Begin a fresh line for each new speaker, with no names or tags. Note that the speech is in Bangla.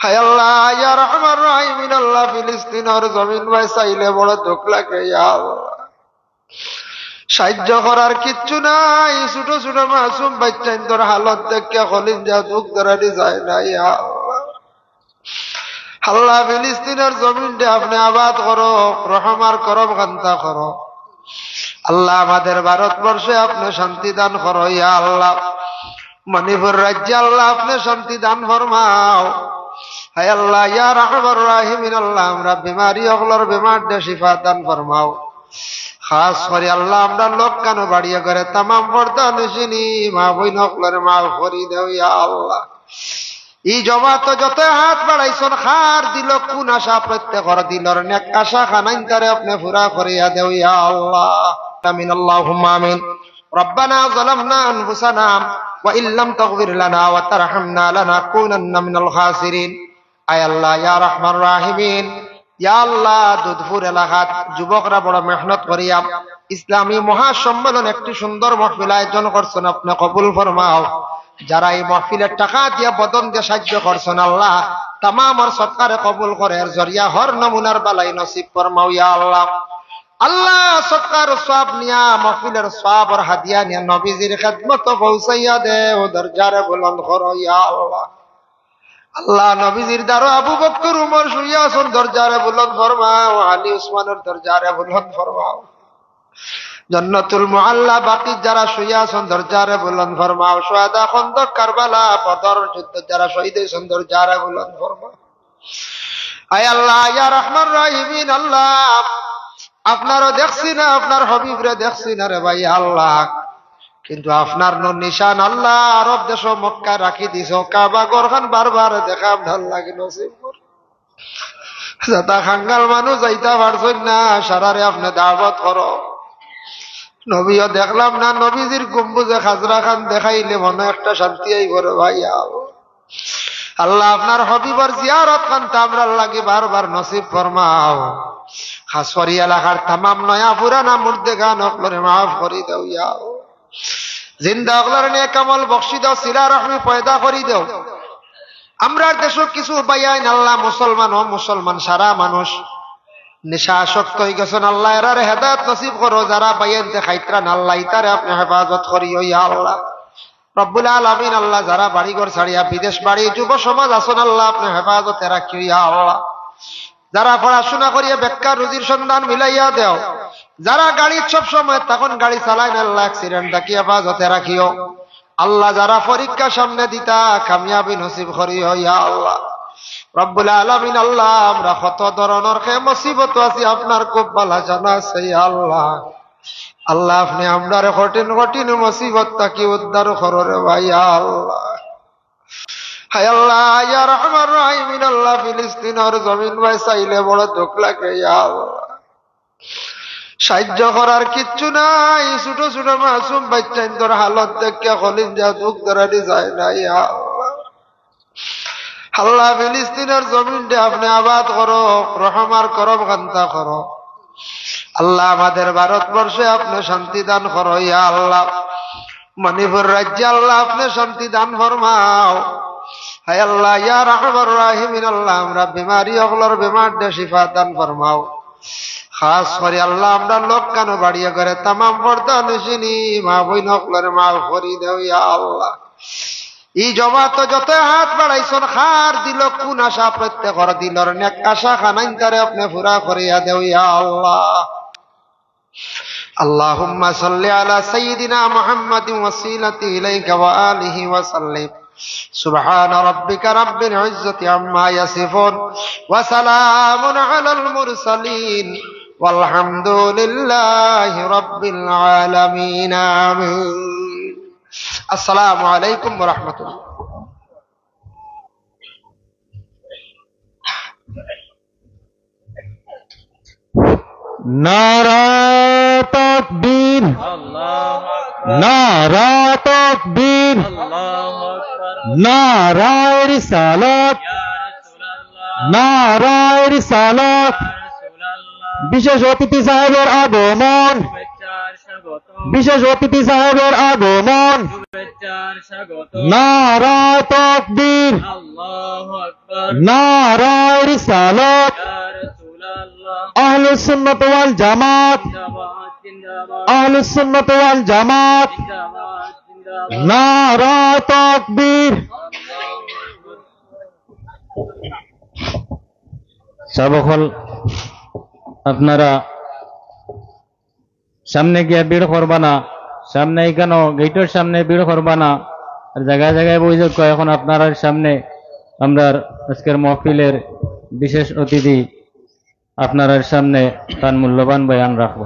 হায় আল্লাহ ইয়া রহমান রাহিমিন আল্লাহ ফিলিস্তিনের জমিন ভাই চাইলে বড় দুঃখ লাগে ইয়া আল্লাহ সাহায্য করার কিচ্ছু নাই ছোট ছোট মাসুম বাচ্চাদের হালত দেখে কলিজা দুঃখ ধরানি যায় না ইয়া আল্লাহ আল্লাহ ফিলিস্তিনের জমিনটা আপনি আবাদ করো রহমার করম কান্তা করো আল্লাহ আমাদের ভারতবর্ষে আপনি শান্তি দান করো ইয়া আল্লাহ মণিপুর রাজ্যে আল্লাহ আপনি শান্তি দান ফরমাও হায় আল্লাহ ইয়া রহমান রাহিমিন আল্লাহ আমরা বিমারি হকলর বিমার দে শিফা দান ফরমাও খাস করে আল্লাহ আমরা লোক কেন বাড়িয়ে করে তামাম পর্দা নিশিনি মা বইন হকলর মা ফরি দেও ইয়া আল্লাহ এই জমাত যত হাত বাড়াইছন খার দিল কোন আশা প্রত্যেকর দিলর নেক আশা খানাইন তারে আপনি পুরা করিয়া দেও ইয়া আল্লাহ আমিন আল্লাহুম্মা আমিন রব্বানা যালামনা আনফুসানা ওয়া ইল্লাম তাগফির লানা ওয়া তারহামনা লানাকুনান্না মিনাল খাসিরিন আয় আল্লাহ ইয়া রহমান রাহিমিন ইয়া আল্লাহ দুধপুর এলাকাত যুবকরা বড় মেহনত করিয়া ইসলামী মহাসম্মেলন একটি সুন্দর মাহফিল আয়োজন করছেন আপনি কবুল ফরমাও যারা এই মাহফিলের টাকা দিয়া বদন দিয়ে সাহায্য করছেন আল্লাহ তামামর সৎকারে কবুল করে এর জরিয়া হর নমুনার বালাই নসিব ফরমাও ইয়া আল্লাহ আল্লাহ সৎকার সওয়াব নিয়া মাহফিলের সওয়াব আর হাদিয়া নিয়া নবীজির খিদমত পৌঁছাইয়া দে ও দরজারে বুলন্দ করো ইয়া আল্লাহ আল্লাহ নবীজির দারো আবু বকর উমর শুইয়া আছেন দরজারে বুলন্দ ফরমাও আলী উসমানের দরজারে বুলন্দ ফরমাও জান্নাতুল মুআল্লা বাকি যারা শুইয়া আছেন দরজারে বুলন্দ ফরমাও শুহাদা খন্দক কারবালা বদর যুদ্ধ যারা শহীদ হয়েছেন দরজারে বুলন্দ ফরমাও আয় আল্লাহ ইয়া রহমান রাহিমিন আল্লাহ আপনারও দেখছি না আপনার হাবিবরে দেখছি না রে ভাই আল্লাহ কিন্তু আপনার নিশান আল্লাহ আরব দেশ মক্কা রাখি দিছ কাবা ঘরখান বারবার দেখা ভাল লাগে নসিব যাতা খাঙ্গাল মানুষ যাইতা পারছেন না সারারে আপনি দাওয়াত করো নবীও দেখলাম না নবীজির গম্বুজে খাজরা খান দেখাইলে মনে একটা শান্তি আইব রে ভাই আল্লাহ আপনার হাবিবর জিয়ারত খান আমরা লাগে বারবার নসিব ফরমাও খাস করি এলাকার তামাম নয়া পুরানা মুর্দেগান অকলরে মাফ করি দেও ইয়া জিন্দা অকলরে নেক আমল বখশি দাও সিলা রহমি পয়দা করি দেও আমরা দেশ কিছু বাইয়াইন আল্লাহ মুসলমান সারা মানুষ নেশা আসক্ত হয়ে গেছেন আল্লাহ এরার হেদায়েত নসিব করো যারা বাইয়াইনতে খাইত্রান আল্লাহ ইতারে আপনি হেফাজত করিও ইয়া আল্লাহ রব্বুল আলামিন আল্লাহ যারা বাড়িঘর ছাড়িয়া বিদেশ বাড়ি যুব সমাজ আছেন আল্লাহ আপনি হেফাজতে রাখিও ইয়া আল্লাহ যারা পড়াশোনা করিয়া বেকার রুজির সন্ধান মিলাইয়া দেও যারা গাড়ি সব সময় তখন গাড়ি চালায় না আল্লাহ অ্যাক্সিডেন্ট দেখি হেফাজতে রাখিও আল্লাহ যারা পরীক্ষা সামনে দিতা কামিয়াবি নসিব করিও ইয়া আল্লাহ রব্বুল আলামিন আল্লাহ আমরা কত ধরনের মুসিবত আছি আপনার খুব ভালো জানা আছে ইয়া আল্লাহ আল্লাহ আপনি আমরারে কঠিন কঠিন মুসিবত থেকে উদ্ধার করো রে ভাই আল্লাহ হায় আল্লাহ ইয়া রহমান রাহিমিন আল্লাহ ফিলিস্তিনের জমিন ভাই চাইলে বড় দুঃখ লাগে ইয়া আল্লাহ সাহায্য করার কিচ্ছু নাই ছোট ছোট মাসুম বাচ্চাদের হালত দেখে কলিজা দুঃখ ধরানি যায় না ইয়া আল্লাহ আল্লাহ ফিলিস্তিনের জমিনটা আপনি আবাদ করো রহমার করম কান্তা করো আল্লাহ আমাদের ভারতবর্ষে আপনি শান্তি দান করো ইয়া আল্লাহ মণিপুর রাজ্যে আল্লাহ আপনি শান্তি দান ফরমাও হায় আল্লাহ ইয়া রহমান রাহিমিন আল্লাহ আমরা বিমারি হকলর বিমার দে শিফা দান ফরমাও খাস করে আল্লাহ আমরা লোক কেন বাড়িয়ে করে তামাম পর্দা নিশিনি মা বইন হকলর মা ফরি দেও ইয়া আল্লাহ এই জমাত যত হাত বাড়াইছন খার দিল কোন আশা প্রত্যেকর দিলর নেক আশা খানাইন তারে আপনি পুরা করিয়া দেও ইয়া আল্লাহ আল্লাহুম্মা সাল্লি আলা সাইয়্যিদিনা মুহাম্মাদিন ওয়াসিলাতি ইলাইকা ওয়া আলিহি ওয়া সাল্লিম সুবহান রাব্বিকা রাব্বিল ইজ্জাতি আম্মা ইয়াসিফুন ওয়া সালামুন আলাল মুরসালিন walhamdulillahi rabbil alamin amin আসসালামু আলাইকুম ওয়া রাহমাতুল্লাহ
নারা তাকবীর আল্লাহু আকবার নারা তাকবীর আল্লাহু আকবার নারা রিসালাত ইয়া রাসূলুল্লাহ নারা রিসালাত ইয়া রাসূলুল্লাহ বিশেষ অতিথি সাহেবের আগমন বিশেষ অতিথি সাহেবের আগমন, নারায়ে তাকবীর, নারায়ে রিসালাত, আহলুস সুন্নাত ওয়াল জামাত, আহলুস সুন্নাত ওয়াল জামাত, নারায়ে তাকবীর। সর্বক্ষণ আপনারা সামনে গিয়ে ভিড় করবা না, সামনে এখানে গেটের সামনে ভিড় করবা না, আর জায়গায় জায়গায় বৈঠক এখন আপনার সামনে আমরা আজকের মাহফিলের বিশেষ অতিথি আপনার সামনে তার মূল্যবান বয়ান রাখবো।